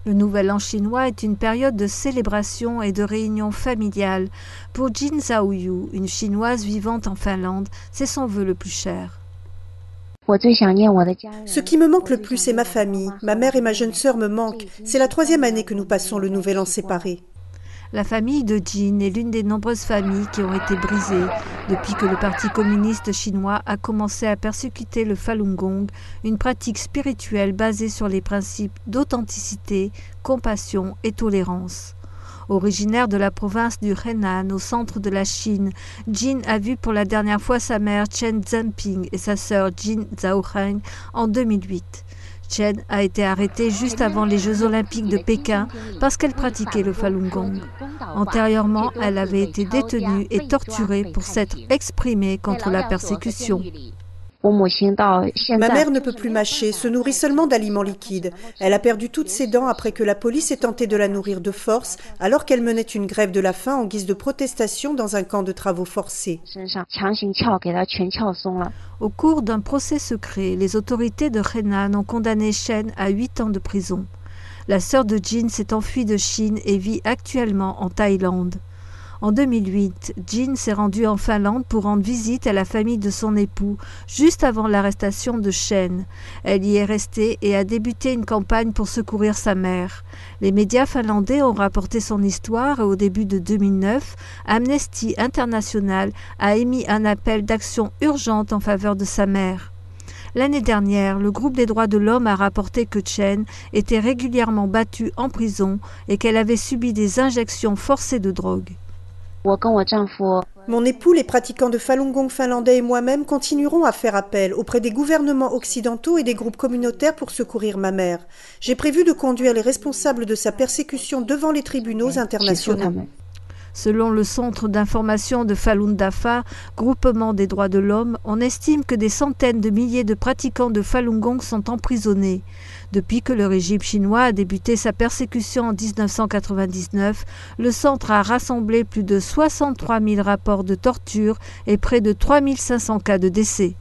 Le Nouvel An chinois est une période de célébration et de réunion familiale. Pour Jin Zhaoyu, une Chinoise vivant en Finlande, c'est son vœu le plus cher. Ce qui me manque le plus, c'est ma famille. Ma mère et ma jeune sœur me manquent. C'est la 3e année que nous passons le Nouvel An séparés. La famille de Jin est l'une des nombreuses familles qui ont été brisées depuis que le Parti communiste chinois a commencé à persécuter le Falun Gong, une pratique spirituelle basée sur les principes d'authenticité, compassion et tolérance. Originaire de la province du Henan, au centre de la Chine, Jin a vu pour la dernière fois sa mère Chen Zhenping et sa sœur Jin Zhaoheng en 2008. Chen a été arrêtée juste avant les Jeux Olympiques de Pékin parce qu'elle pratiquait le Falun Gong. Antérieurement, elle avait été détenue et torturée pour s'être exprimée contre la persécution. Ma mère ne peut plus mâcher, se nourrit seulement d'aliments liquides. Elle a perdu toutes ses dents après que la police ait tenté de la nourrir de force alors qu'elle menait une grève de la faim en guise de protestation dans un camp de travaux forcés. Au cours d'un procès secret, les autorités de Henan ont condamné Chen à 8 ans de prison. La sœur de Jin s'est enfuie de Chine et vit actuellement en Thaïlande. En 2008, Jin s'est rendue en Finlande pour rendre visite à la famille de son époux, juste avant l'arrestation de Chen. Elle y est restée et a débuté une campagne pour secourir sa mère. Les médias finlandais ont rapporté son histoire et au début de 2009, Amnesty International a émis un appel d'action urgente en faveur de sa mère. L'année dernière, le groupe des droits de l'homme a rapporté que Chen était régulièrement battue en prison et qu'elle avait subi des injections forcées de drogue. Mon époux, les pratiquants de Falun Gong finlandais et moi-même continuerons à faire appel auprès des gouvernements occidentaux et des groupes communautaires pour secourir ma mère. J'ai prévu de conduire les responsables de sa persécution devant les tribunaux internationaux. Selon le Centre d'information de Falun Dafa, groupement des droits de l'homme, on estime que des centaines de milliers de pratiquants de Falun Gong sont emprisonnés. Depuis que le régime chinois a débuté sa persécution en 1999, le centre a rassemblé plus de 63 000 rapports de torture et près de 3 500 cas de décès.